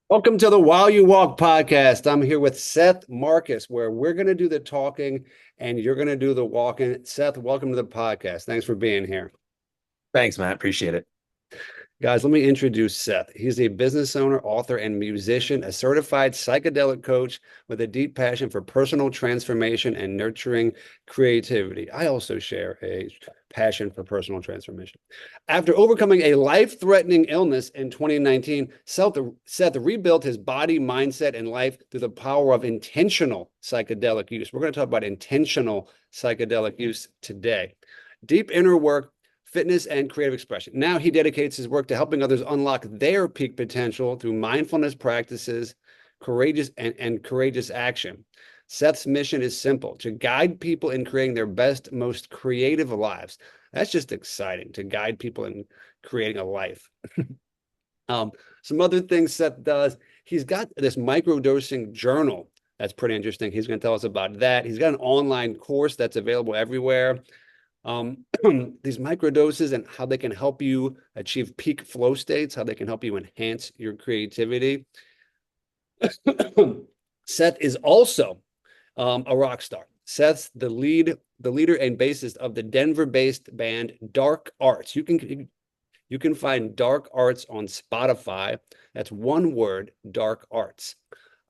Welcome to the While You Walk podcast. I'm here with Seth Marcus, where we're going to do the talking and you're going to do the walking. Seth, welcome to the podcast. Thanks for being here. Thanks, Matt. Appreciate it. Guys, let me introduce Seth. He's a business owner, author, and musician, a certified psychedelic coach with a deep passion for personal transformation and nurturing creativity. I also share a passion for personal transformation. After overcoming a life-threatening illness in 2019, Seth rebuilt his body, mindset, and life through the power of intentional psychedelic use. We're going to talk about intentional psychedelic use today. Deep inner work, fitness, and creative expression. Now he dedicates his work to helping others unlock their peak potential through mindfulness practices, courageous action. Seth's mission is simple: to guide people in creating their best, most creative lives. That's just exciting to guide people in creating a life. Some other things Seth does, he's got this microdosing journal. That's pretty interesting. He's going to tell us about that. He's got an online course that's available everywhere. These microdoses and how they can help you achieve peak flow states, how they can help you enhance your creativity. Seth is also a rock star. Seth's the leader and bassist of the Denver-based band Dark Arts. You can find Dark Arts on Spotify. That's one word, Dark Arts.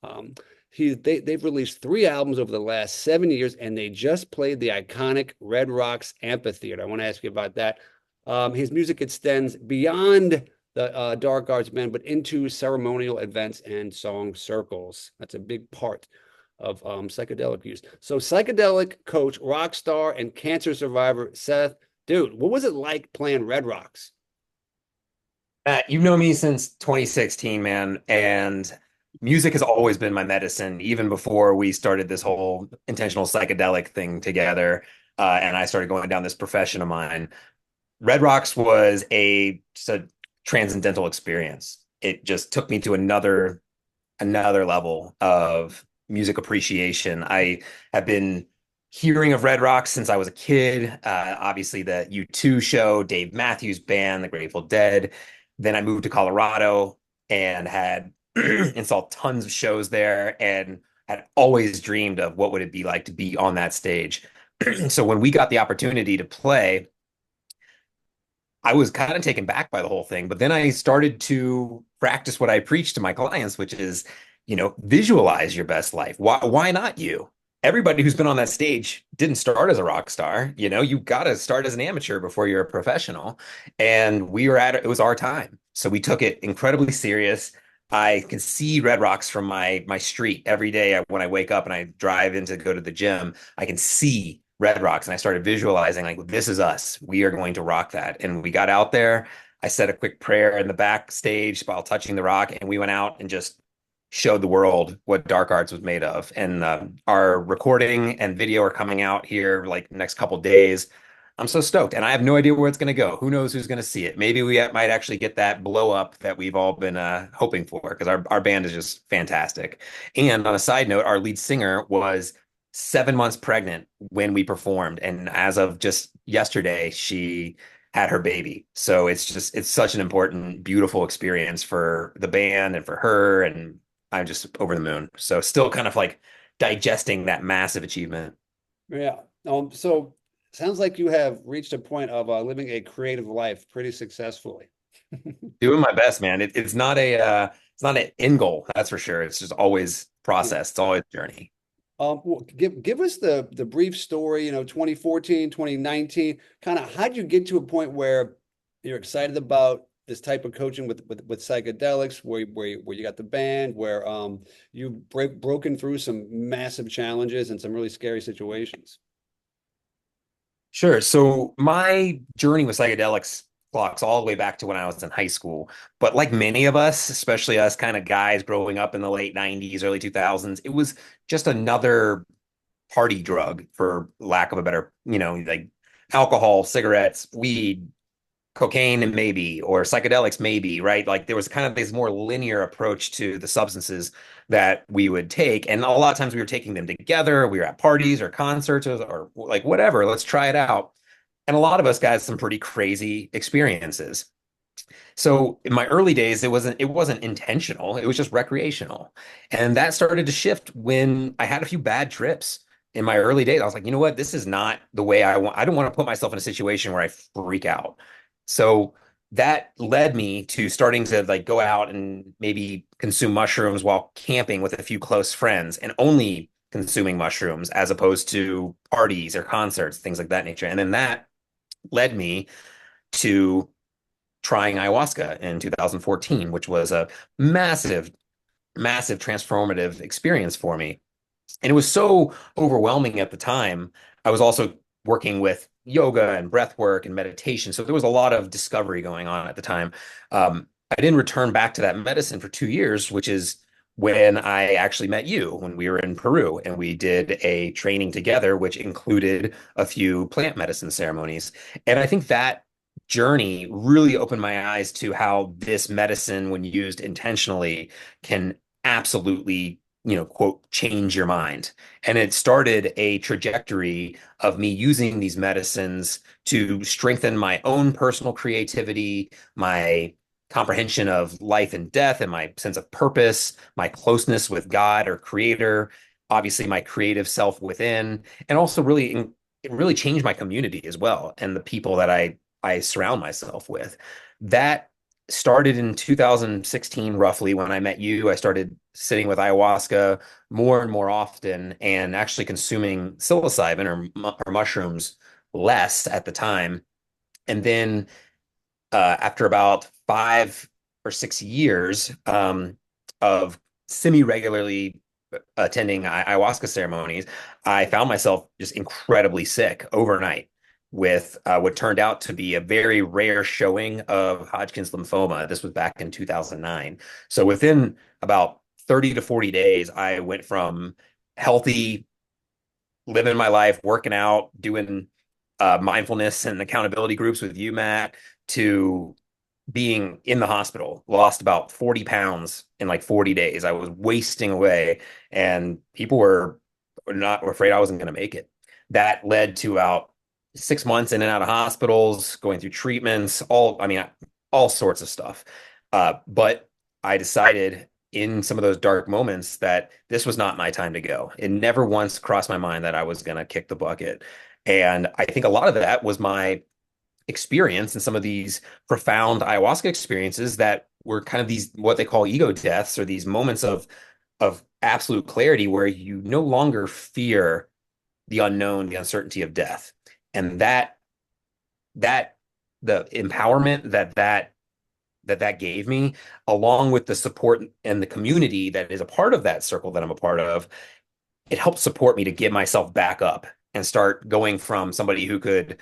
Um, they've released 3 albums over the last 7 years, and they just played the iconic Red Rocks Amphitheater. I want to ask you about that. His music extends beyond the Dark Arts band, but into ceremonial events and song circles. That's a big part of psychedelic use. So, psychedelic coach, rock star, and cancer survivor Seth, dude, what was it like playing Red Rocks? Matt, you've known me since 2016, man, and music has always been my medicine, even before we started this whole intentional psychedelic thing together, and I started going down this profession of mine. Red Rocks was just a transcendental experience. It just took me to another level of music appreciation. I have been hearing of Red Rocks since I was a kid. Obviously, the U2 show, Dave Matthews Band, the Grateful Dead. Then I moved to Colorado and had installed tons of shows there and had always dreamed of what would it be like to be on that stage. So when we got the opportunity to play, I was kind of taken back by the whole thing. But then I started to practice what I preach to my clients, which is, visualize your best life. Why not you? Everybody who's been on that stage didn't start as a rock star. You got to start as an amateur before you're a professional. And we were it was our time. So we took it incredibly serious. I can see Red Rocks from my street every day when I wake up and I drive in to go to the gym. I can see Red Rocks, and I started visualizing like, this is us. We are going to rock that. And we got out there. I said a quick prayer in the backstage while touching the rock, and we went out and just showed the world what Dark Arts was made of. And our recording and video are coming out here like next couple days. I'm so stoked, and I have no idea where it's going to go. Who knows who's going to see it? Maybe we might actually get that blow up that we've all been hoping for, because our band is just fantastic. And on a side note, our lead singer was 7 months pregnant when we performed, and as of just yesterday, she had her baby. So it's such an important, beautiful experience for the band and for her, and I'm just over the moon. So still kind of like digesting that massive achievement. Yeah. So sounds like you have reached a point of living a creative life pretty successfully. Doing my best, man. It's not an end goal, that's for sure. It's just always Yeah. process. It's always a journey. Well, give us the brief story, 2014, 2019, kind of how'd you get to a point where you're excited about this type of coaching with psychedelics, where you got the band, where you've broken through some massive challenges and some really scary situations. Sure. So my journey with psychedelics clocks all the way back to when I was in high school. But like many of us, especially us kind of guys growing up in the late 90s, early 2000s, it was just another party drug, for lack of a better, like alcohol, cigarettes, weed, cocaine, and maybe, or psychedelics, maybe, right? Like there was kind of this more linear approach to the substances that we would take. And a lot of times we were taking them together. We were at parties or concerts or like whatever, let's try it out. And a lot of us got some pretty crazy experiences. So in my early days, it wasn't intentional. It was just recreational. And that started to shift when I had a few bad trips in my early days. I was like, you know what? This is not the way I want. I don't want to put myself in a situation where I freak out. So that led me to starting to like go out and maybe consume mushrooms while camping with a few close friends and only consuming mushrooms as opposed to parties or concerts, things like that nature. And then that led me to trying ayahuasca in 2014, which was a massive, massive transformative experience for me. And it was so overwhelming at the time. I was also working with yoga and breath work and meditation. So there was a lot of discovery going on at the time. I didn't return back to that medicine for 2 years, which is when I actually met you when we were in Peru and we did a training together, which included a few plant medicine ceremonies. And I think that journey really opened my eyes to how this medicine, when used intentionally, can absolutely, quote, change your mind. And it started a trajectory of me using these medicines to strengthen my own personal creativity, my comprehension of life and death, and my sense of purpose, my closeness with God or creator, obviously my creative self within, and also it really changed my community as well and the people that I surround myself with. That started in 2016, roughly, when I met you. I started sitting with ayahuasca more and more often and actually consuming psilocybin or mushrooms less at the time. And then after about 5 or 6 years of semi-regularly attending ayahuasca ceremonies, I found myself just incredibly sick overnight with what turned out to be a very rare showing of Hodgkin's lymphoma. This was back in 2009. So within about 30 to 40 days, I went from healthy, living my life, working out, doing mindfulness and accountability groups with you, Matt, to being in the hospital, lost about 40 pounds in like 40 days. I was wasting away, and people were afraid I wasn't going to make it. That led to about 6 months in and out of hospitals, going through treatments, all sorts of stuff. But I decided in some of those dark moments that this was not my time to go. It never once crossed my mind that I was going to kick the bucket. And I think a lot of that was my experience and some of these profound ayahuasca experiences that were kind of these what they call ego deaths, or these moments of absolute clarity where you no longer fear the unknown, the uncertainty of death. And that the empowerment that gave me, along with the support and the community that is a part of that circle that I'm a part of, it helped support me to get myself back up and start going from somebody who could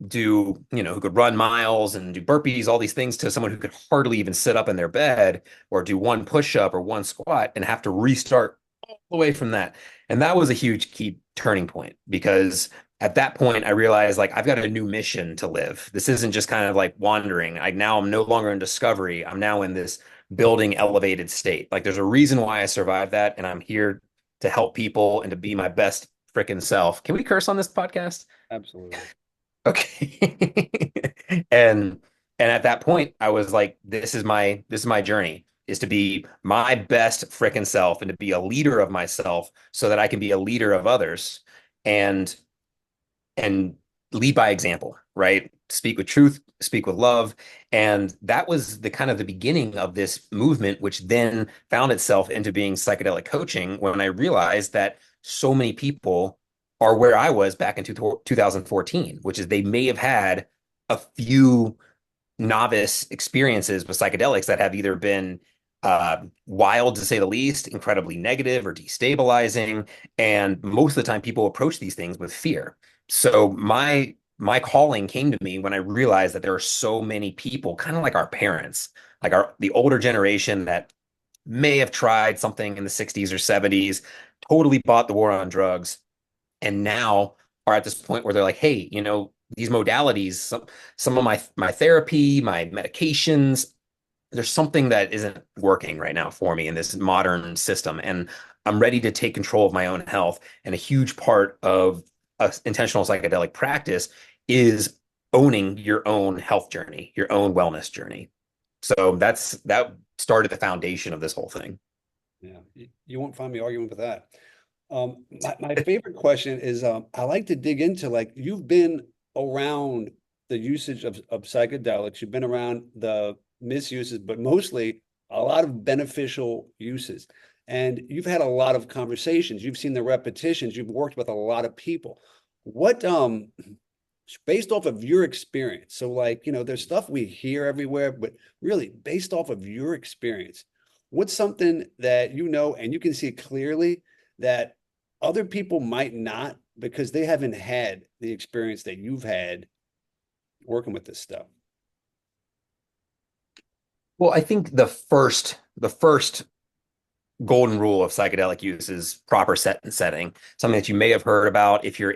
run miles and do burpees, all these things, to someone who could hardly even sit up in their bed or do one push up or one squat and have to restart all the way from that. And that was a huge key turning point, because at that point I realized, like, I've got a new mission to live. This isn't just kind of like wandering. I'm no longer in discovery. I'm now in this building elevated state. Like, there's a reason why I survived that, and I'm here to help people and to be my best freaking self. Can we curse on this podcast? Absolutely. Okay. And and at that point I was like, this is my journey, is to be my best frickin' self and to be a leader of myself so that I can be a leader of others, and and lead by example, right? Speak with truth, speak with love. And that was the kind of the beginning of this movement, which then found itself into being psychedelic coaching, when I realized that so many people are where I was back in 2014, which is they may have had a few novice experiences with psychedelics that have either been wild, to say the least, incredibly negative or destabilizing. And most of the time, people approach these things with fear. So my calling came to me when I realized that there are so many people, kind of like our parents, like the older generation, that may have tried something in the 60s or 70s, totally bought the war on drugs, and now are at this point where they're like, hey, these modalities, some of my therapy, my medications, there's something that isn't working right now for me in this modern system, and I'm ready to take control of my own health. And a huge part of intentional psychedelic practice is owning your own health journey, your own wellness journey. So that started the foundation of this whole thing. Yeah, you won't find me arguing with that. My favorite question is I like to dig into like you've been around the usage of psychedelics, you've been around the misuses, but mostly a lot of beneficial uses. And you've had a lot of conversations, you've seen the repetitions, you've worked with a lot of people. What based off of your experience, so like, there's stuff we hear everywhere, but really based off of your experience, what's something that and you can see clearly that other people might not because they haven't had the experience that you've had working with this stuff? Well, I think the first golden rule of psychedelic use is proper set and setting. Something that you may have heard about if you're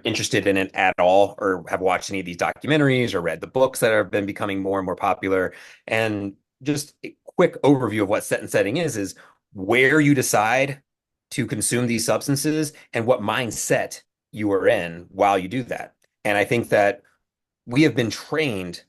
interested in it at all, or have watched any of these documentaries or read the books that have been becoming more and more popular. And just a quick overview of what set and setting is where you decide to consume these substances and what mindset you are in while you do that. And I think that we have been trained,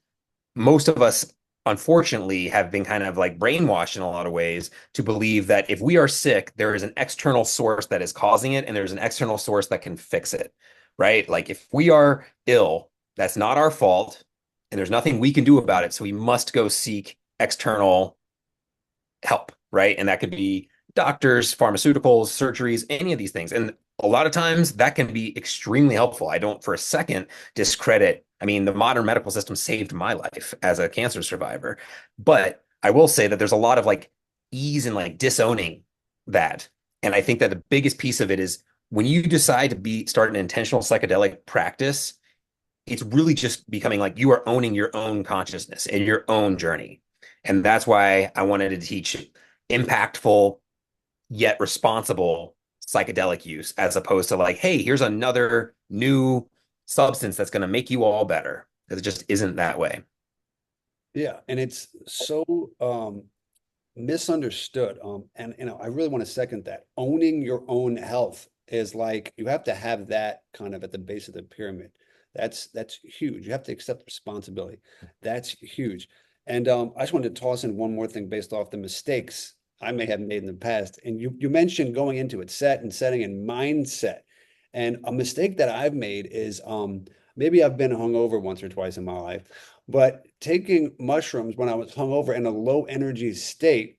most of us unfortunately have been kind of like brainwashed in a lot of ways to believe that if we are sick, there is an external source that is causing it and there's an external source that can fix it, right? Like if we are ill, that's not our fault and there's nothing we can do about it. So we must go seek external help, right? And that could be doctors, pharmaceuticals, surgeries, any of these things. And a lot of times that can be extremely helpful. I don't for a second discredit. I mean, the modern medical system saved my life as a cancer survivor. But I will say that there's a lot of like ease in like disowning that. And I think that the biggest piece of it is when you decide to start an intentional psychedelic practice, it's really just becoming like you are owning your own consciousness and your own journey. And that's why I wanted to teach impactful yet responsible psychedelic use as opposed to like, hey, here's another new substance that's going to make you all better. Because it just isn't that way. Yeah, and it's so misunderstood. And I really want to second that. Owning your own health is like you have to have that kind of at the base of the pyramid. That's huge. You have to accept responsibility. That's huge. And I just wanted to toss in one more thing based off the mistakes I may have made in the past. And you mentioned going into it, set and setting and mindset. And a mistake that I've made is maybe I've been hungover once or twice in my life, but taking mushrooms when I was hungover in a low energy state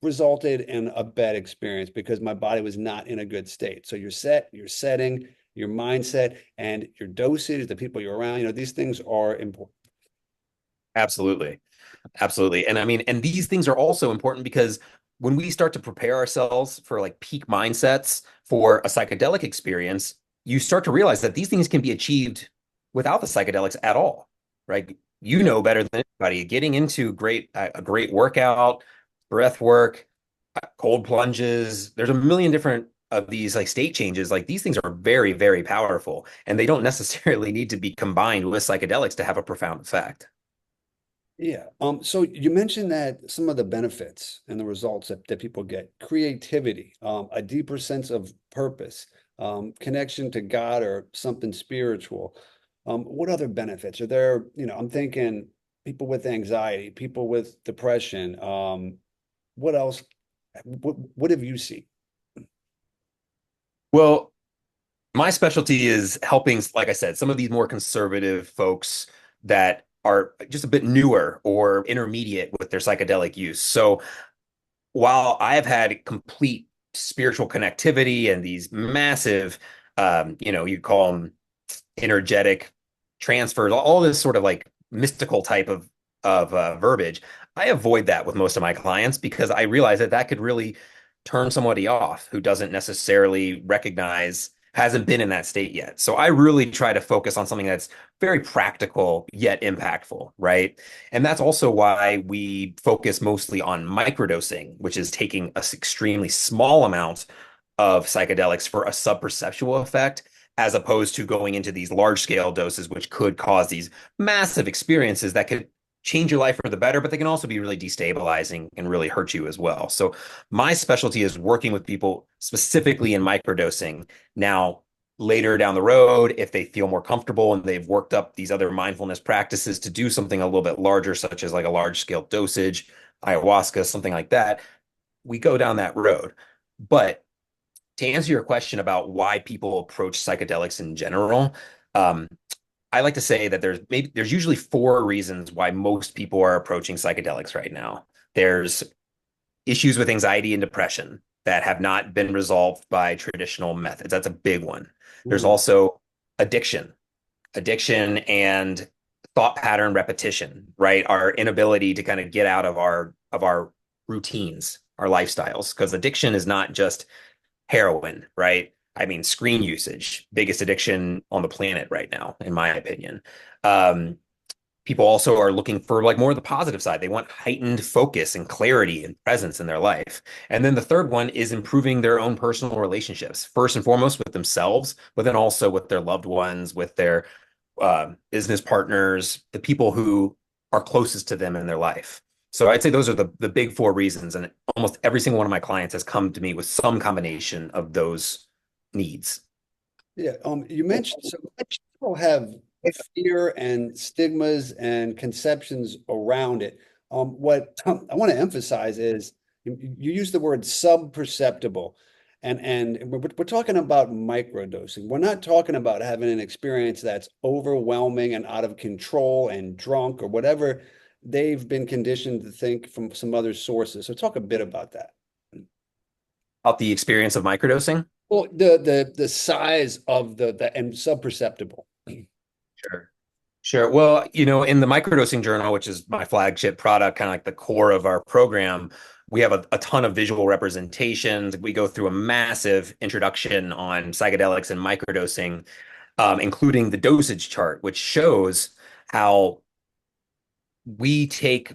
resulted in a bad experience because my body was not in a good state. So your setting, your mindset, and your dosage, the people you're around, these things are important. Absolutely. Absolutely. And I mean, and these things are also important because when we start to prepare ourselves for like peak mindsets for a psychedelic experience, you start to realize that these things can be achieved without the psychedelics at all, right? You Yeah. know better than anybody. Getting into a great workout, breath work, cold plunges, there's a million different of these like state changes. Like these things are very, very powerful, and they don't necessarily need to be combined with psychedelics to have a profound effect. Yeah. So you mentioned that some of the benefits and the results that people get, creativity, a deeper sense of purpose, connection to God or something spiritual. What other benefits are there? I'm thinking people with anxiety, people with depression. What else? What have you seen? Well, my specialty is helping, like I said, some of these more conservative folks that are just a bit newer or intermediate with their psychedelic use. So while I have had complete spiritual connectivity and these massive, you call them energetic transfers, all this sort of like mystical type of verbiage, I avoid that with most of my clients because I realize that that could really turn somebody off who doesn't necessarily recognize, hasn't been in that state yet. So I really try to focus on something that's very practical yet impactful, right? And that's also why we focus mostly on microdosing, which is taking a extremely small amount of psychedelics for a subperceptual effect, as opposed to going into these large scale doses, which could cause these massive experiences that could change your life for the better, but they can also be really destabilizing and really hurt you as well. So my specialty is working with people specifically in microdosing. Now, later down the road, if they feel more comfortable and they've worked up these other mindfulness practices to do something a little bit larger, such as like a large scale dosage, ayahuasca, something like that, we go down that road. But to answer your question about why people approach psychedelics in general, um, I like to say that there's usually four reasons why most people are approaching psychedelics right now. There's issues with anxiety and depression that have not been resolved by traditional methods. That's a big one. There's Mm, also addiction, addiction and thought pattern repetition, right? Our inability to kind of get out of our routines, our lifestyles, because addiction is not just heroin, right? I mean, screen usage, biggest addiction on the planet right now, in my opinion. Um, People also are looking for like more of the positive side. They want heightened focus and clarity and presence in their life. And then the third one is improving their own personal relationships, first and foremost with themselves, but then also with their loved ones, with their business partners, the people who are closest to them in their life. So I'd say those are the big four reasons. And almost every single one of my clients has come to me with some combination of those needs. yeah. You mentioned so people have fear and stigmas and conceptions around it. What I want to emphasize is you use the word sub-perceptible, and we're talking about microdosing. We're not talking about having an experience that's overwhelming and out of control and drunk or whatever they've been conditioned to think from some other sources. So talk a bit about that. About the experience of microdosing. Well, the size of the and sub-perceptible. Sure. Sure. Well, in the microdosing journal, which is my flagship product, kind of like the core of our program, we have a ton of visual representations. We go through a massive introduction on psychedelics and microdosing, including the dosage chart, which shows how we take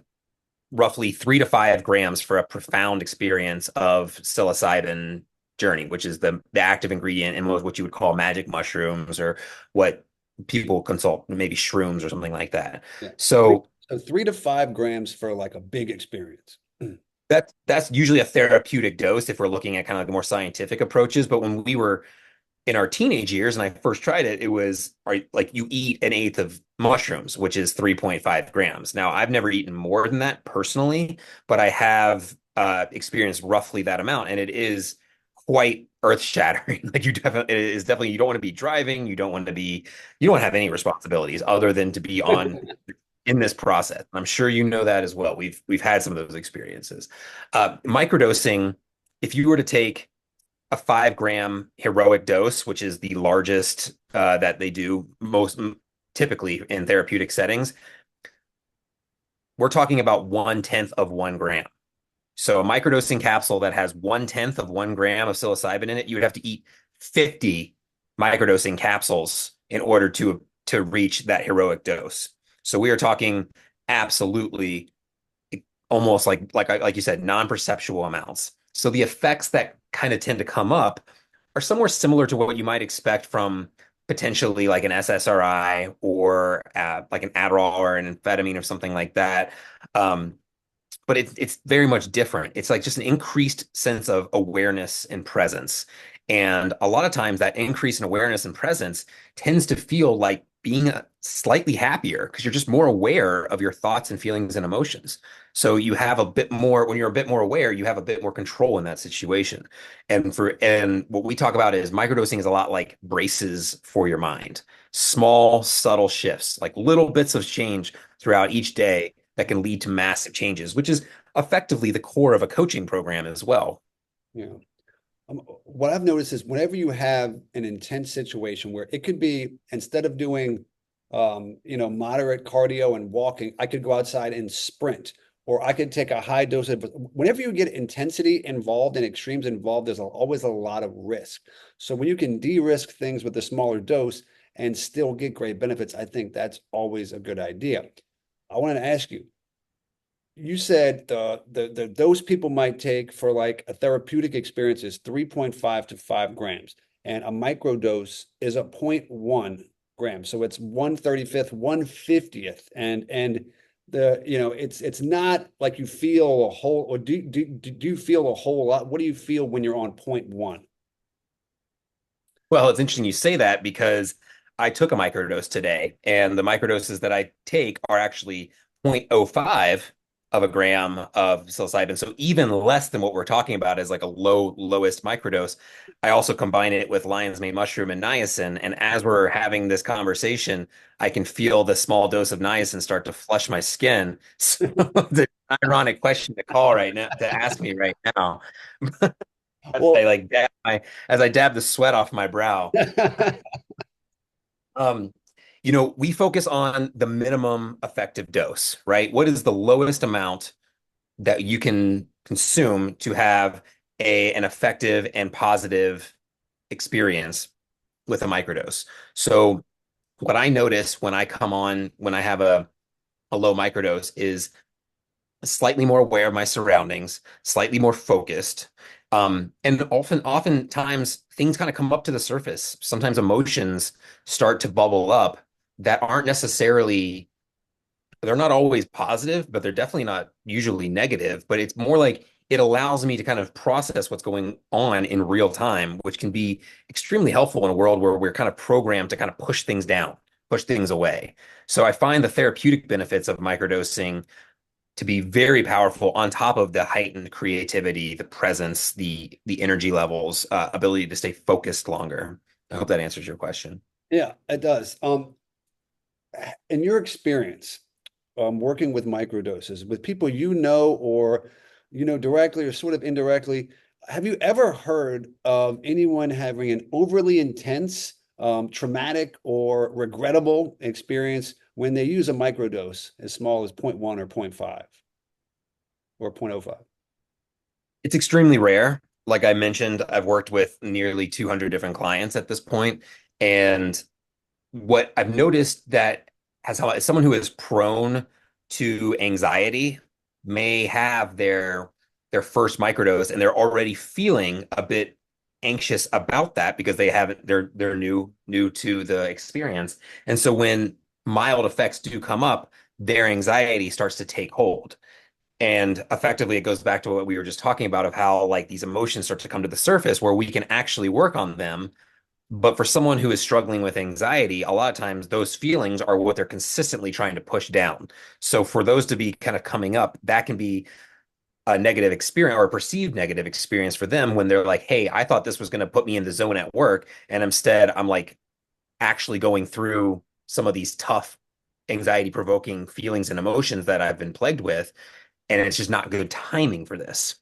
roughly 3 to 5 grams for a profound experience of psilocybin journey, which is the active ingredient in what you would call magic mushrooms or what people consult maybe shrooms or something like that. Yeah. So 3 to 5 grams for like a big experience. that's usually a therapeutic dose if we're looking at kind of like the more scientific approaches. But when we were in our teenage years and I first tried it, it was like you eat an eighth of mushrooms, which is 3.5 grams. Now, I've never eaten more than that personally, but I have experienced roughly that amount, and it is quite earth shattering. Like it is definitely, you don't want to be driving, you don't have any responsibilities other than to be on in this process. I'm sure you know that as well. We've had some of those experiences. Microdosing, if you were to take a 5 gram heroic dose, which is the largest that they do most typically in therapeutic settings, we're talking about 1/10 of 1 gram. So a microdosing capsule that has 1/10 of 1 gram of psilocybin in it, you would have to eat 50 microdosing capsules in order to reach that heroic dose. So we are talking absolutely almost like you said, non-perceptual amounts. So the effects that kind of tend to come up are somewhere similar to what you might expect from potentially like an SSRI or like an Adderall or an amphetamine or something like that. Um, but it's very much different. It's like just an increased sense of awareness and presence. And a lot of times that increase in awareness and presence tends to feel like being slightly happier because you're just more aware of your thoughts and feelings and emotions. So you have a bit more, when you're a bit more aware, you have a bit more control in that situation. And what we talk about is microdosing is a lot like braces for your mind. Small, subtle shifts, like little bits of change throughout each day that can lead to massive changes, which is effectively the core of a coaching program as well. Yeah. What I've noticed is whenever you have an intense situation where it could be instead of doing, moderate cardio and walking, I could go outside and sprint, or I could take a high dose of. Whenever you get intensity involved and extremes involved, there's always a lot of risk. So when you can de-risk things with a smaller dose and still get great benefits, I think that's always a good idea. I wanted to ask you, you said the dose people might take for like a therapeutic experience is 3.5 to 5 grams, and a microdose is a zero point 0.1 gram. So it's 1/35th, 1/50th. And it's not like you feel a whole, or do you feel a whole lot? What do you feel when you're on 0.1? Well, it's interesting you say that because I took a microdose today, and the microdoses that I take are actually zero point zero 0.05 of a gram of psilocybin. So even less than what we're talking about is like a lowest microdose. I also combine it with lion's mane mushroom and niacin. And as we're having this conversation, I can feel the small dose of niacin start to flush my skin. So it's an ironic question to call right now, to ask me right now. As I Well, like as I dab the sweat off my brow. Um, we focus on the minimum effective dose, right? What is the lowest amount that you can consume to have an effective and positive experience with a microdose? So what I notice when I come on, when I have a low microdose is slightly more aware of my surroundings, slightly more focused. And oftentimes things kind of come up to the surface. Sometimes emotions start to bubble up that aren't necessarily, they're not always positive, but they're definitely not usually negative. But it's more like it allows me to kind of process what's going on in real time, which can be extremely helpful in a world where we're kind of programmed to kind of push things down, push things away. So I find the therapeutic benefits of microdosing to be very powerful on top of the heightened creativity, the presence, the energy levels, ability to stay focused longer. I hope that answers your question. yeah, it does. In your experience, working with microdoses, with people you know or you know directly or sort of indirectly, have you ever heard of anyone having an overly intense, traumatic, or regrettable experience when they use a microdose as small as zero point 0.1 or zero point 0.5 or zero point zero 0.05? It's extremely rare. Like I mentioned, I've worked with nearly 200 different clients at this point, and what I've noticed that as someone who is prone to anxiety may have their first microdose and they're already feeling a bit anxious about that because they haven't they're new to the experience. And so when mild effects do come up, their anxiety starts to take hold. And effectively, it goes back to what we were just talking about of how like these emotions start to come to the surface where we can actually work on them. But for someone who is struggling with anxiety, a lot of times those feelings are what they're consistently trying to push down. So for those to be kind of coming up, that can be a negative experience or a perceived negative experience for them when they're like, hey, I thought this was going to put me in the zone at work. And instead, I'm like actually going through some of these tough anxiety provoking feelings and emotions that I've been plagued with. And it's just not good timing for this.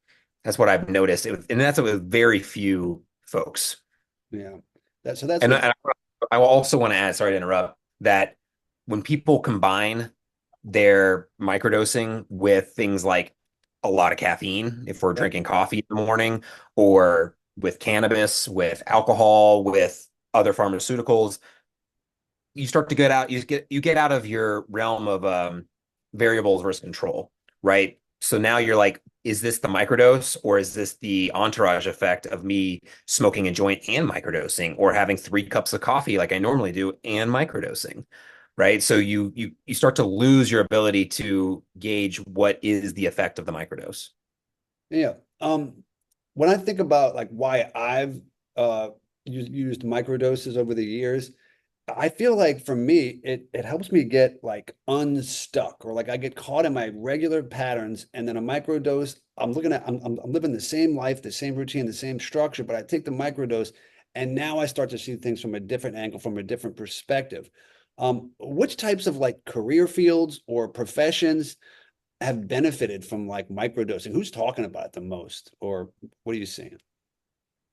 That's what I've noticed. And that's with very few folks. Yeah. So that's And what. I also want to add, sorry to interrupt, that when people combine their microdosing with things like a lot of caffeine, if we're Yep. drinking coffee in the morning, or with cannabis, with alcohol, with other pharmaceuticals, you start to get out, you get out of your realm of variables versus control, right? So now you're like, is this the microdose or is this the entourage effect of me smoking a joint and microdosing or having 3 cups of coffee like I normally do and microdosing, right? So you start to lose your ability to gauge what is the effect of the microdose. Yeah. When I think about like why I've used microdoses over the years, I feel like for me, it helps me get like unstuck or like I get caught in my regular patterns, and then a microdose, I'm living the same life, the same routine, the same structure, but I take the microdose, and now I start to see things from a different angle, from a different perspective. Which types of like career fields or professions have benefited from like microdosing? Who's talking about it the most, or what are you seeing?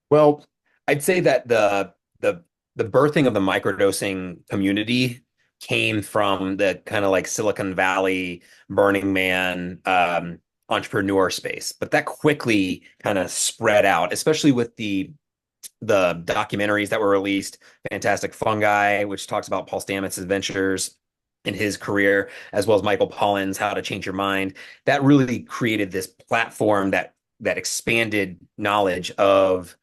Well, I'd say that the birthing of the microdosing community came from the kind of like Silicon Valley, Burning Man, entrepreneur space, but that quickly kind of spread out, especially with the documentaries that were released. Fantastic Fungi, which talks about Paul Stamets' adventures in his career, as well as Michael Pollan's How to Change Your Mind. That really created this platform that expanded knowledge of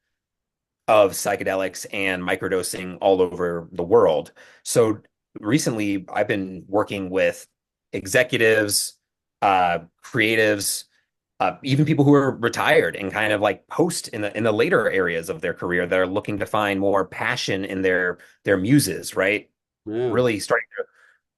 psychedelics and microdosing all over the world. So recently, I've been working with executives, creatives, even people who are retired and kind of like post in the later areas of their career that are looking to find more passion in their muses, right? Yeah. Really starting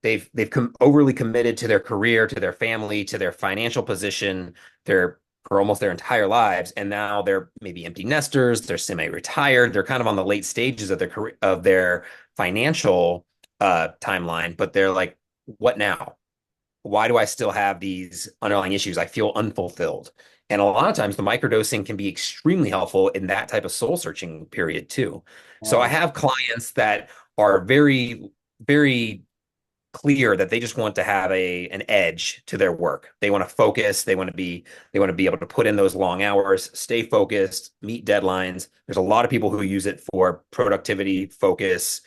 to overly committed to their career, to their family, to their financial position, their for almost their entire lives, and now they're maybe empty nesters, they're semi-retired, they're kind of on the late stages of their career of their financial timeline, but they're like, what now? Why do I still have these underlying issues? I feel unfulfilled. And a lot of times the microdosing can be extremely helpful in that type of soul searching period too. So I Wow. have clients that are very, very clear that they just want to have an edge to their work. They want to focus, they want to be able to put in those long hours, stay focused, meet deadlines. There's a lot of people who use it for productivity, focus,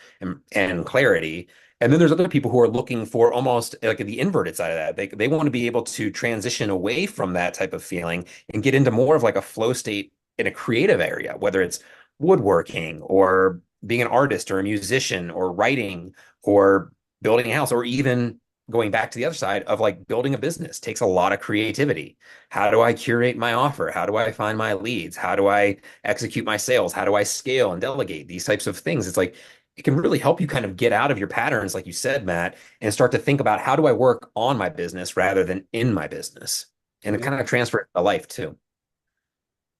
and clarity. And then there's other people who are looking for almost like the inverted side of that. They want to be able to transition away from that type of feeling and get into more of like a flow state in a creative area, whether it's woodworking or being an artist or a musician or writing or building a house, or even going back to the other side of like building a business takes a lot of creativity. How do I curate my offer? How do I find my leads? How do I execute my sales? How do I scale and delegate these types of things? It's like it can really help you kind of get out of your patterns, like you said, Matt, and start to think about how do I work on my business rather than in my business. And it Yeah. kind of transfer it to life too.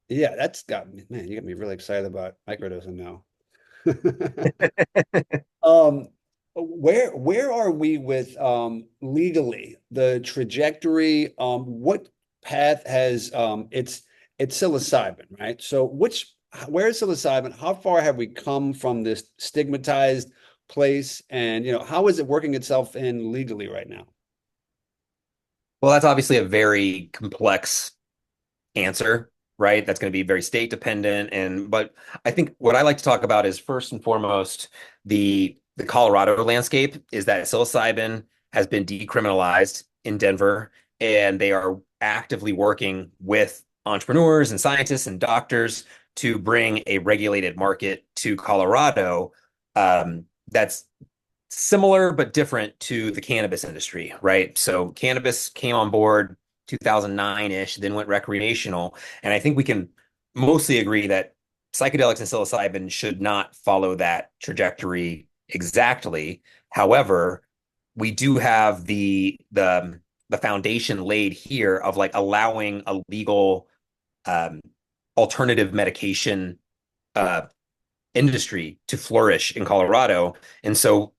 Yeah, that's got me, man, you got me really excited about microdosing now. Um, where are we with legally the trajectory? What path has it's psilocybin, right? So where is psilocybin? How far have we come from this stigmatized place? And how is it working itself in legally right now? Well, that's obviously a very complex answer, right? That's going to be very state dependent. But I think what I like to talk about is first and foremost the Colorado landscape is that psilocybin has been decriminalized in Denver, and they are actively working with entrepreneurs and scientists and doctors to bring a regulated market to Colorado. That's similar but different to the cannabis industry, right? So cannabis came on board 2009-ish, then went recreational. And I think we can mostly agree that psychedelics and psilocybin should not follow that trajectory exactly. However, we do have the foundation laid here of like allowing a legal um, alternative medication uh, industry to flourish in Colorado. And so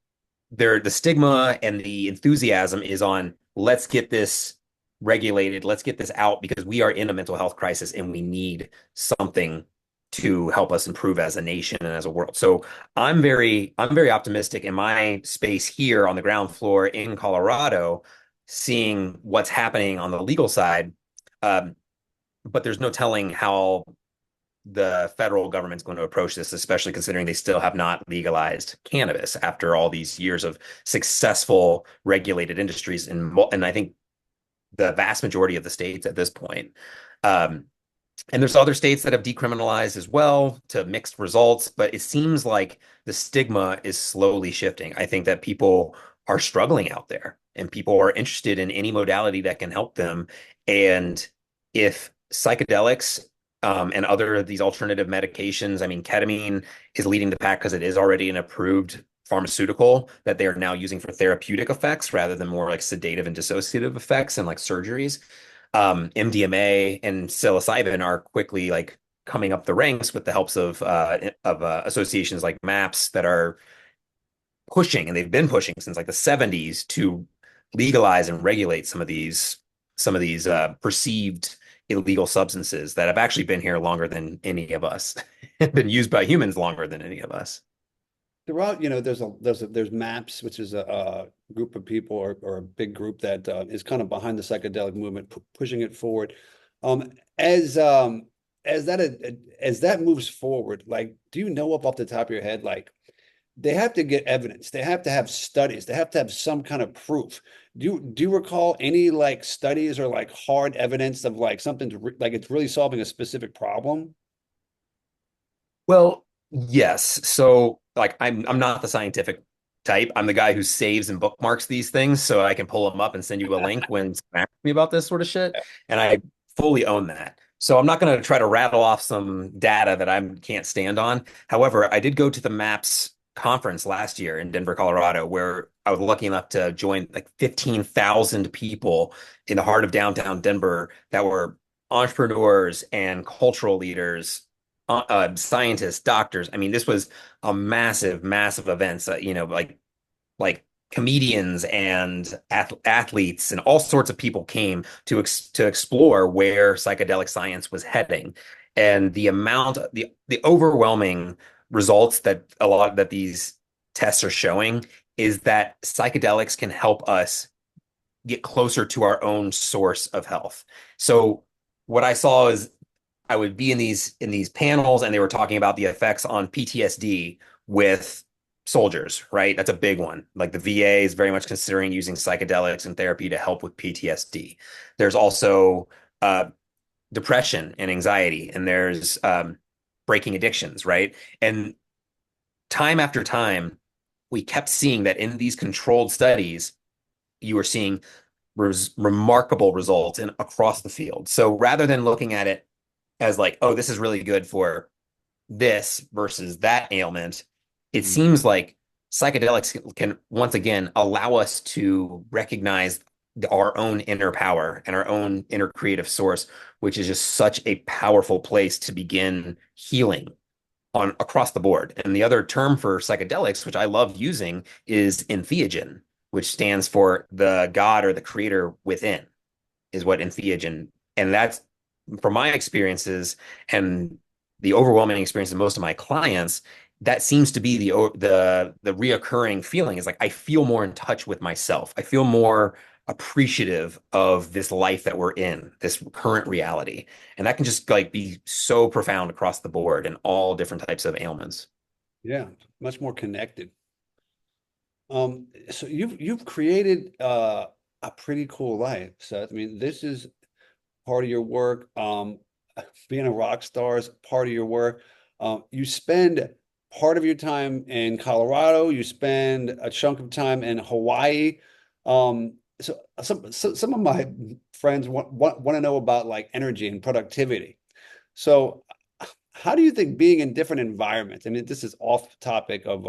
the stigma and the enthusiasm is on let's get this regulated, let's get this out because we are in a mental health crisis and we need something to help us improve as a nation and as a world. So I'm very optimistic in my space here on the ground floor in Colorado, seeing what's happening on the legal side. Um, but there's no telling how the federal government's going to approach this, especially considering they still have not legalized cannabis after all these years of successful regulated industries and I think the vast majority of the states at this point. Um, and there's other states that have decriminalized as well to mixed results, but it seems like the stigma is slowly shifting. I think that people are struggling out there and people are interested in any modality that can help them. And if psychedelics and other of these alternative medications, I mean, ketamine is leading the pack because it is already an approved pharmaceutical that they are now using for therapeutic effects rather than more like sedative and dissociative effects and like surgeries. MDMA and psilocybin are quickly like coming up the ranks with the helps of associations like MAPS that are pushing, and they've been pushing since like the 70s to legalize and regulate some of these perceived illegal substances that have actually been here longer than any of us, been used by humans longer than any of us. Throughout, there's MAPS, which is a group of people or a big group that is kind of behind the psychedelic movement, pushing it forward. Um, as as that moves forward, like, do you know up off the top of your head, like they have to get evidence, they have to have studies, they have to have some kind of proof. Do you recall any like studies or like hard evidence of like like it's really solving a specific problem? Well, yes. So like I'm not the scientific type. I'm the guy who saves and bookmarks these things so I can pull them up and send you a link when someone asks me about this sort of shit. And I fully own that. So I'm not going to try to rattle off some data that I can't stand on. However, I did go to the MAPS conference last year in Denver, Colorado, where I was lucky enough to join like 15,000 people in the heart of downtown Denver that were entrepreneurs and cultural leaders, scientists, doctors. I mean, this was a massive, massive event. So, like comedians and athletes and all sorts of people came to explore where psychedelic science was heading, and the overwhelming results that a lot that these tests are showing is that psychedelics can help us get closer to our own source of health. So what I saw is I would be in these panels and they were talking about the effects on PTSD with soldiers, right? That's a big one. Like the VA is very much considering using psychedelics and therapy to help with PTSD. There's also depression and anxiety, and there's breaking addictions, right? And time after time, we kept seeing that in these controlled studies, you were seeing remarkable results in across the field. So rather than looking at it as like, oh, this is really good for this versus that ailment, it Mm. seems like psychedelics can once again allow us to recognize our own inner power and our own inner creative source, which is just such a powerful place to begin healing on across the board. And the other term for psychedelics, which I love using, is entheogen, which stands for the God or the creator within, is what entheogen. And that's from my experiences and the overwhelming experience of most of my clients, that seems to be the reoccurring feeling is like I feel more in touch with myself. I feel more appreciative of this life that we're in, this current reality. And that can just like be so profound across the board in all different types of ailments. Yeah, much more connected. So you've created a pretty cool life, Seth. I mean, this is part of your work. Being a rock star is part of your work. You spend part of your time in Colorado. You spend a chunk of time in Hawaii. Some of my friends want to know about like energy and productivity. So how do you think being in different environments, I mean, this is off topic of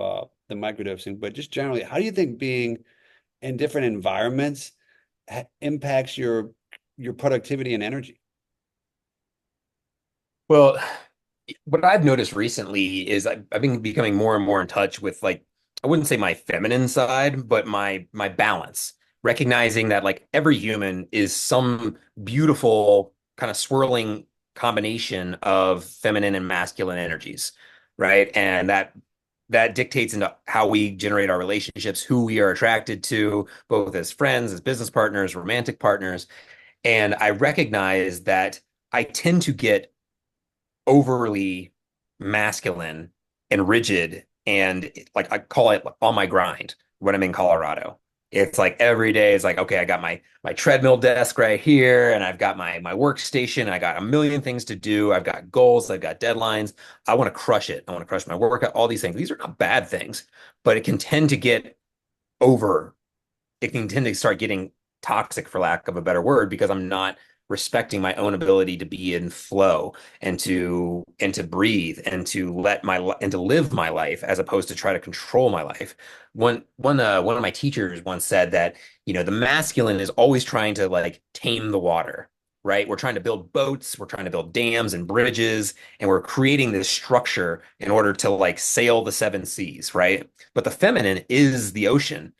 the microdosing, but just generally, how do you think being in different environments impacts your productivity and energy? Well, what I've noticed recently is I've been becoming more and more in touch with like I wouldn't say my feminine side, but my balance, recognizing that like every human is some beautiful kind of swirling combination of feminine and masculine energies, right? And that dictates into how we generate our relationships, who we are attracted to, both as friends, as business partners, romantic partners. And I recognize that I tend to get overly masculine and rigid and like I call it on my grind when I'm in Colorado. It's like every day is like, okay, I got my treadmill desk right here, and I've got my workstation. I got a million things to do. I've got goals, I've got deadlines. I want to crush it. I want to crush my workout, all these things. These are not bad things, but it can tend to get over it can tend to start getting toxic for lack of a better word because I'm not respecting my own ability to be in flow and to breathe and to and to live my life as opposed to try to control my life. One of my teachers once said that, the masculine is always trying to like tame the water, right? We're trying to build boats, we're trying to build dams and bridges, and we're creating this structure in order to like sail the seven seas, right? But the feminine is the ocean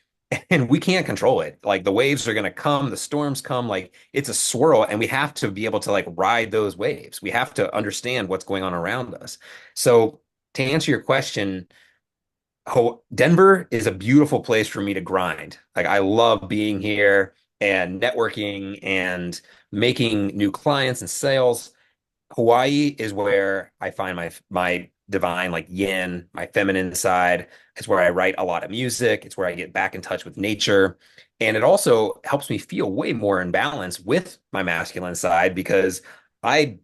and we can't control it. Like the waves are going to come, the storms come, like it's a swirl, and we have to be able to like ride those waves. We have to understand what's going on around us. So, to answer your question, Denver is a beautiful place for me to grind. Like I love being here and networking and making new clients and sales. Hawaii is where I find my divine like yin, my feminine side. It's where I write a lot of music. It's where I get back in touch with nature. And it also helps me feel way more in balance with my masculine side because I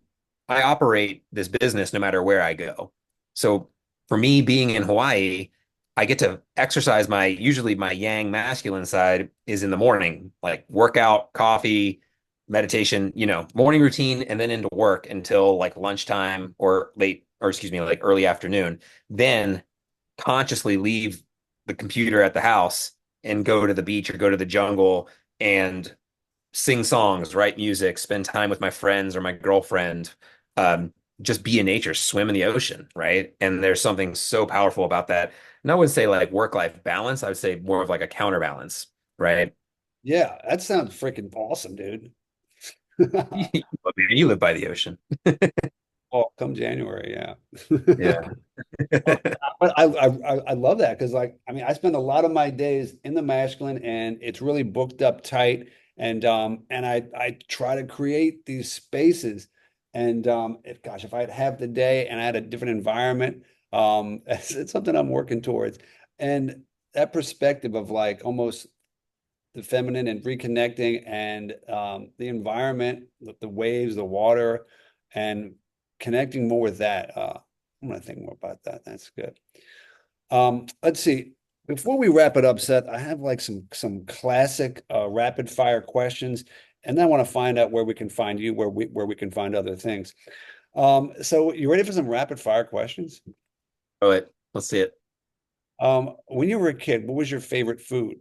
I operate this business no matter where I go. So for me being in Hawaii, I get to exercise usually my yang masculine side is in the morning, like workout, coffee, meditation, morning routine and then into work until like lunchtime or late, or excuse me, like early afternoon. Then consciously leave the computer at the house and go to the beach or go to the jungle and sing songs, write music, spend time with my friends or my girlfriend, um, just be in nature, swim in the ocean, right? And there's something so powerful about that. And I wouldn't say like work-life balance, I would say more of like a counterbalance, right? Yeah, that sounds freaking awesome, dude. You live by the ocean. Oh, come January, yeah. Yeah. Well, but I love that because like I mean I spend a lot of my days in the masculine and it's really booked up tight and I try to create these spaces and if gosh if I'd have the day and I had a different environment it's something I'm working towards and that perspective of like almost the feminine and reconnecting and the environment the waves the water and connecting more with that I'm gonna think more about that. That's good. Let's see. Before we wrap it up, Seth, I have like some classic rapid fire questions, and then I want to find out where we can find you, where we can find other things. So you ready for some rapid fire questions? Oh, wait, let's see it. When you were a kid, what was your favorite food?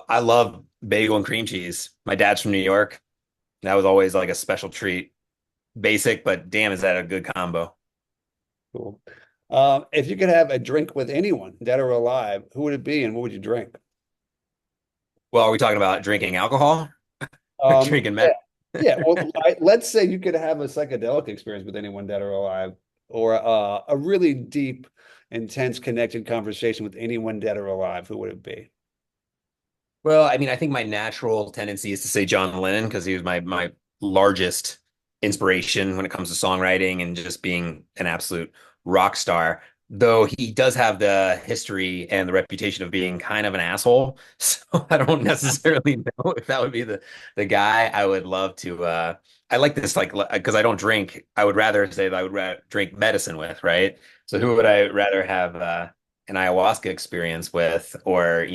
I love bagel and cream cheese. My dad's from New York. That was always like a special treat. Basic, but damn, is that a good combo? Cool. If you could have a drink with anyone, dead or alive, who would it be, and what would you drink? Well, are we talking about drinking alcohol or drinking Yeah, med? yeah. Well, let's say you could have a psychedelic experience with anyone dead or alive, or a really deep, intense, connected conversation with anyone dead or alive. Who would it be? Well, I mean, I think my natural tendency is to say John Lennon because he was my largest inspiration when it comes to songwriting and just being an absolute rock star. Though he does have the history and the reputation of being kind of an asshole, so I don't necessarily know if that would be the guy I would love to. I like this like because I don't drink. I would rather say that I would drink medicine with, right? So who would I rather have? An ayahuasca experience with, or a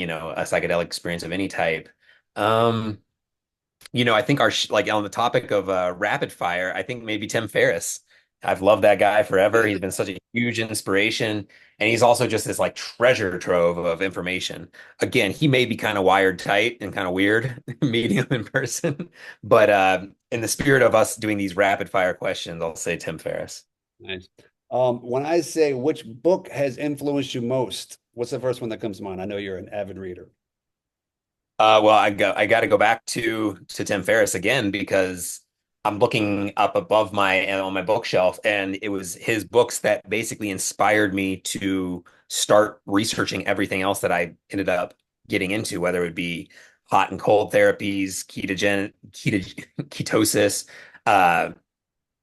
psychedelic experience of any type. Um, I think like on the topic of rapid fire, I think maybe Tim Ferriss. I've loved that guy forever. He's been such a huge inspiration, and he's also just this like treasure trove of information. Again, he may be kind of wired tight and kind of weird meeting him in person, but in the spirit of us doing these rapid fire questions, I'll say Tim Ferriss. Nice. When I say which book has influenced you most, what's the first one that comes to mind? I know you're an avid reader. Well, I got to go back to Tim Ferriss again because I'm looking up above my on my bookshelf, and it was his books that basically inspired me to start researching everything else that I ended up getting into, whether it be hot and cold therapies, ketosis, uh,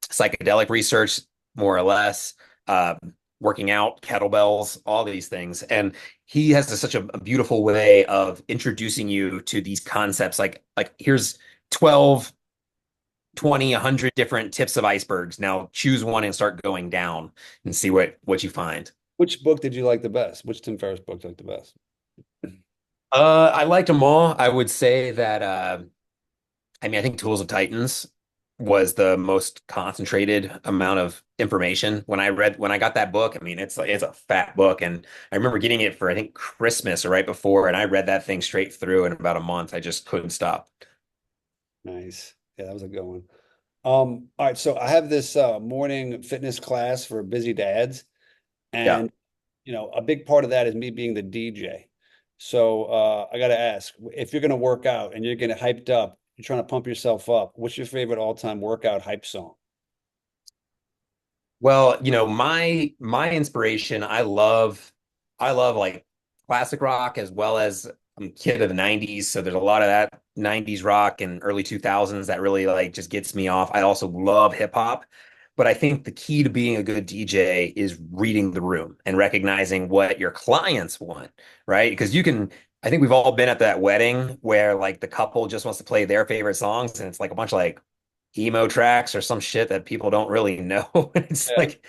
psychedelic research, more or less, uh, working out, kettlebells, all these things. And he has such a beautiful way of introducing you to these concepts. Like here's 12, 20, 100 different tips of icebergs. Now choose one and start going down and see what you find. Which book did you like the best? Which Tim Ferriss book did you like the best? I liked them all. I would say that I mean, I think Tools of Titans was the most concentrated amount of information when I got that book. I mean, it's a fat book, and I remember getting it for I think Christmas or right before, and I read that thing straight through in about a month. I just couldn't stop. Nice. Yeah, that was a good one. All right, so I have this morning fitness class for busy dads, Yeah. and a big part of that is me being the DJ. So I got to ask, if you're going to work out and you're getting hyped up, you're trying to pump yourself up, what's your favorite all-time workout hype song? Well, my inspiration, I love like classic rock as well as I'm a kid of the 90s, so there's a lot of that 90s rock and early 2000s that really like just gets me off. I also love hip hop, but I think the key to being a good DJ is reading the room and recognizing what your clients want, right? Because I think we've all been at that wedding where like the couple just wants to play their favorite songs and it's like a bunch of like emo tracks or some shit that people don't really know. It's Yeah. like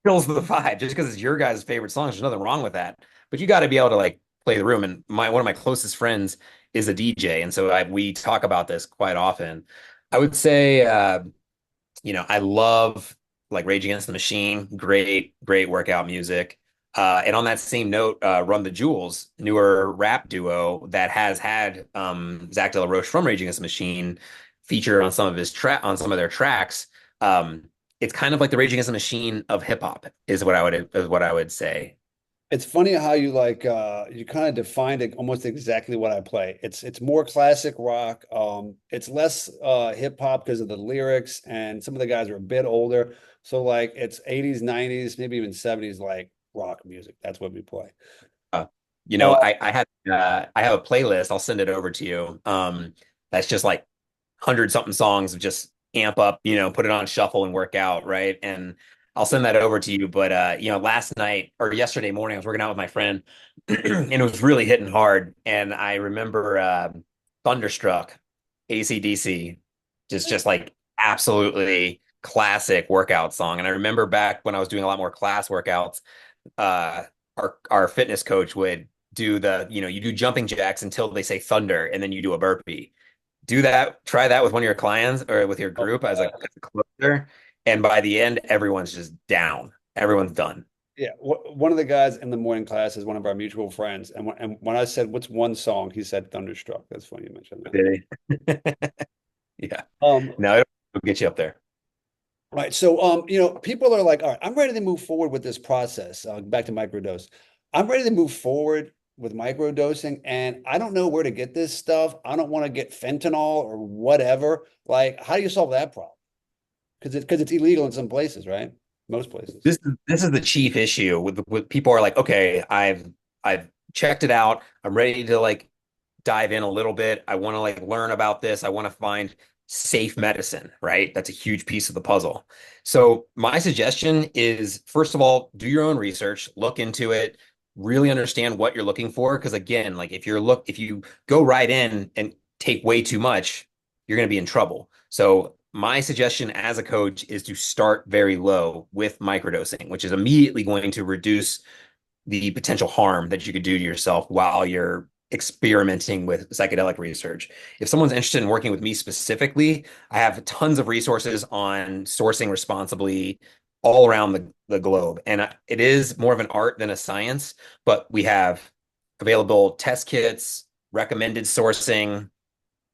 kills the vibe. Just because it's your guys' favorite songs, there's nothing wrong with that. But you got to be able to like play the room. And my one of my closest friends is a DJ, and so we talk about this quite often. I would say, I love like Rage Against the Machine, great workout music. And on that same note, Run the Jewels, newer rap duo that has had Zach De La Roche from Rage Against the Machine feature on some of their tracks. Um, it's kind of like the Rage Against the Machine of hip hop, is what I would say. It's funny how you you kind of defined it almost exactly what I play. It's more classic rock. It's less hip hop because of the lyrics, and some of the guys are a bit older. So like it's 80s, 90s, maybe even 70s like rock music. That's what we play. Uh, Uh, I have a playlist. I'll send it over to you. That's just like 100 something songs of just amp up, put it on shuffle and work out, right? And I'll send that over to you. But last night or yesterday morning, I was working out with my friend, and it was really hitting hard. And I remember Thunderstruck, AC/DC, just like absolutely classic workout song. And I remember back when I was doing a lot more class workouts, uh, our fitness coach would do you do jumping jacks until they say thunder, and then you do a burpee. Try that with one of your clients or with your group as a closer. And by the end, everyone's just down. Everyone's done. yeah, one of the guys in the morning class is one of our mutual friends, and when I said what's one song, he said Thunderstruck. That's funny you mentioned that. Really? Yeah. Um, No, it'll get you up there. Right. So, people are like, all right, I'm ready to move forward with this process. Back to microdose. I'm ready to move forward with microdosing, and I don't know where to get this stuff. I don't want to get fentanyl or whatever. Like, how do you solve that problem? Because it's illegal in some places, right? Most places. This is the chief issue with people are like, okay, I've checked it out. I'm ready to like dive in a little bit. I want to like learn about this. I want to find safe medicine, right? That's a huge piece of the puzzle. So my suggestion is, first of all, do your own research, look into it, really understand what you're looking for. Because again, like if you go right in and take way too much, you're going to be in trouble. So my suggestion as a coach is to start very low with microdosing, which is immediately going to reduce the potential harm that you could do to yourself while you're experimenting with psychedelic research. If someone's interested in working with me specifically, I have tons of resources on sourcing responsibly all around the globe. And it is more of an art than a science, but we have available test kits, recommended sourcing.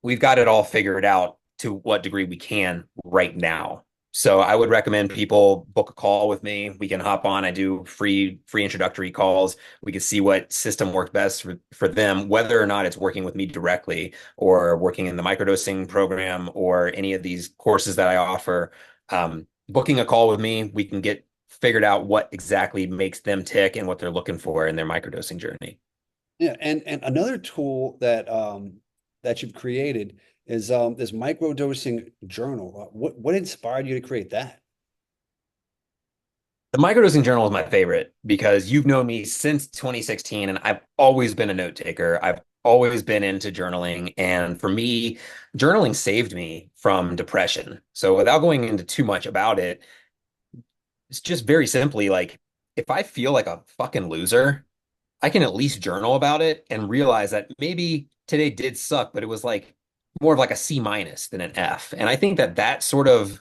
We've got it all figured out to what degree we can right now. So I would recommend people book a call with me. We can hop on. I do free introductory calls. We can see what system works best for them, whether or not it's working with me directly or working in the microdosing program or any of these courses that I offer. Booking a call with me, we can get figured out what exactly makes them tick and what they're looking for in their microdosing journey. Yeah, and another tool that you've created is this microdosing journal. What inspired you to create that? The microdosing journal is my favorite because you've known me since 2016 and I've always been a note taker. I've always been into journaling. And for me, journaling saved me from depression. So without going into too much about it, it's just very simply like if I feel like a fucking loser, I can at least journal about it and realize that maybe today did suck, but it was like more of like a C minus than an F. And I think that sort of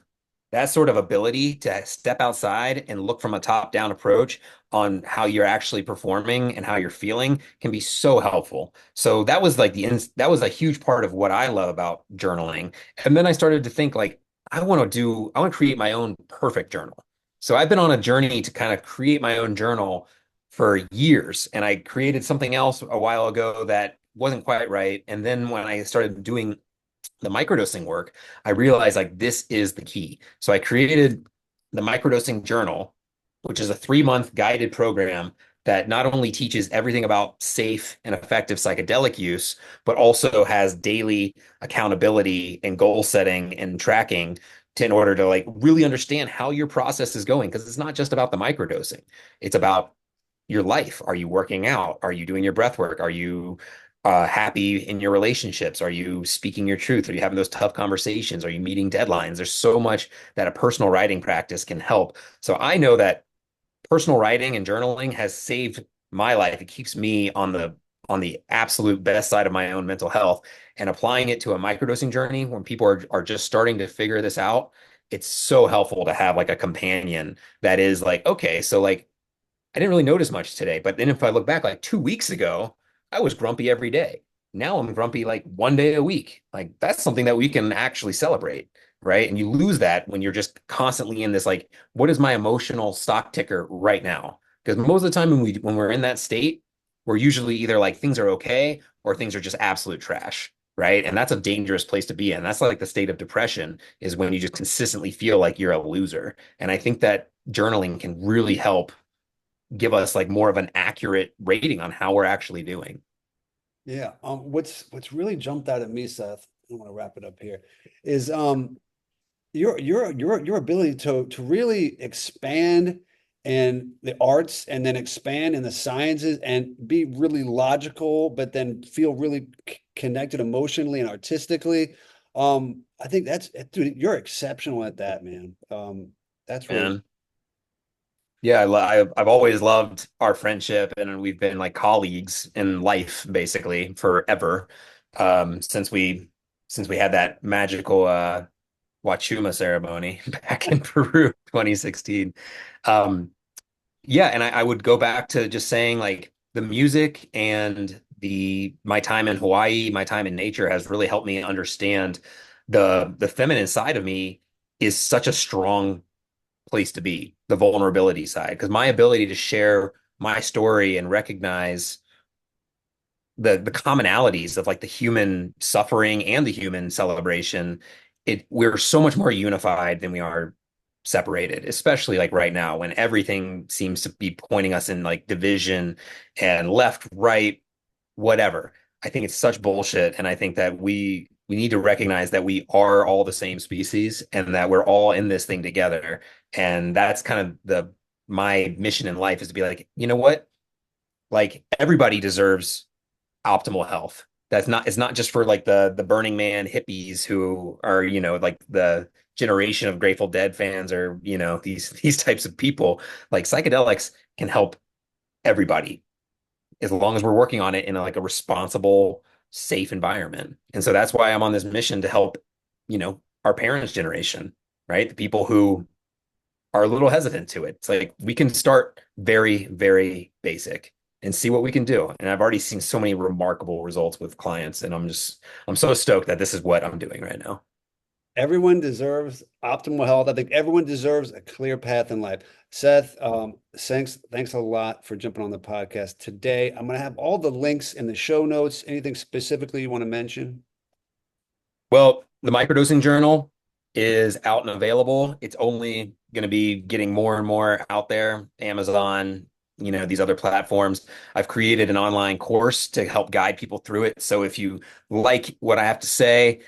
ability to step outside and look from a top-down approach on how you're actually performing and how you're feeling can be so helpful. So that was a huge part of what I love about journaling. And then I started to think like I want to create my own perfect journal. So I've been on a journey to kind of create my own journal for years, and I created something else a while ago that wasn't quite right. And then when I started doing the microdosing work, I realized like this is the key. So I created the microdosing journal, which is a 3-month guided program that not only teaches everything about safe and effective psychedelic use, but also has daily accountability and goal setting and tracking in order to like really understand how your process is going. Because it's not just about the microdosing. It's about your life. Are you working out? Are you doing your breath work? Are you happy in your relationships? Are you speaking your truth? Are you having those tough conversations? Are you meeting deadlines? There's so much that a personal writing practice can help. So I know that personal writing and journaling has saved my life. It keeps me on the absolute best side of my own mental health and applying it to a microdosing journey when people are just starting to figure this out. It's so helpful to have like a companion that is like, okay, so like I didn't really notice much today. But then if I look back like 2 weeks ago, I was grumpy every day. Now I'm grumpy like one day a week. Like that's something that we can actually celebrate, right? And you lose that when you're just constantly in this like, what is my emotional stock ticker right now? Because most of the time when we're in that state, we're usually either like things are okay or things are just absolute trash, right? And that's a dangerous place to be in. That's like the state of depression is when you just consistently feel like you're a loser. And I think that journaling can really help give us like more of an accurate rating on how we're actually doing. Yeah. What's really jumped out at me, Seth, I want to wrap it up here, is your ability to really expand in the arts and then expand in the sciences and be really logical, but then feel really connected emotionally and artistically. I think that's, dude, you're exceptional at that, man. That's really, And yeah, I've always loved our friendship, and we've been like colleagues in life basically forever. Since we had that magical Wachuma ceremony back in Peru 2016. Um, yeah, and I would go back to just saying like the music and the my time in Hawaii, my time in nature has really helped me understand the feminine side of me is such a strong place to be, the vulnerability side, because my ability to share my story and recognize the commonalities of like the human suffering and the human celebration, we're so much more unified than we are separated, especially like right now when everything seems to be pointing us in like division and left, right, whatever. I think it's such bullshit, and I think that we need to recognize that we are all the same species and that we're all in this thing together. And that's kind of the my mission in life is to be like, you know what? Like everybody deserves optimal health. That's not it's not just for like the Burning Man hippies who are, like the generation of Grateful Dead fans or, these types of people. Like psychedelics can help everybody as long as we're working on it in like a responsible, safe environment. And so that's why I'm on this mission to help, our parents' generation, right? The people who are a little hesitant to it. It's like we can start very, very basic and see what we can do. And I've already seen so many remarkable results with clients, and I'm so stoked that this is what I'm doing right now. everyone deserves optimal health. I think everyone deserves a clear path in life. Seth, thanks a lot for jumping on the podcast today. I'm going to have all the links in the show notes. Anything specifically you want to mention? Well, the microdosing journal is out and available. It's only going to be getting more and more out there. Amazon, these other platforms. I've created an online course to help guide people through it. So if you like what I have to say,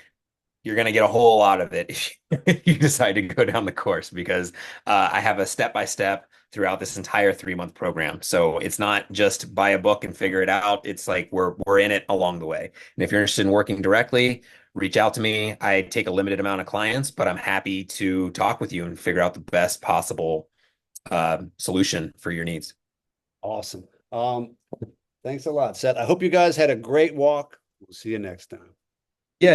you're going to get a whole lot of it if you decide to go down the course because I have a step by step throughout this entire 3 month program. So it's not just buy a book and figure it out. It's like we're in it along the way. And if you're interested in working directly, reach out to me. I take a limited amount of clients, but I'm happy to talk with you and figure out the best possible solution for your needs. Awesome. Thanks a lot, Seth. I hope you guys had a great walk. We'll see you next time.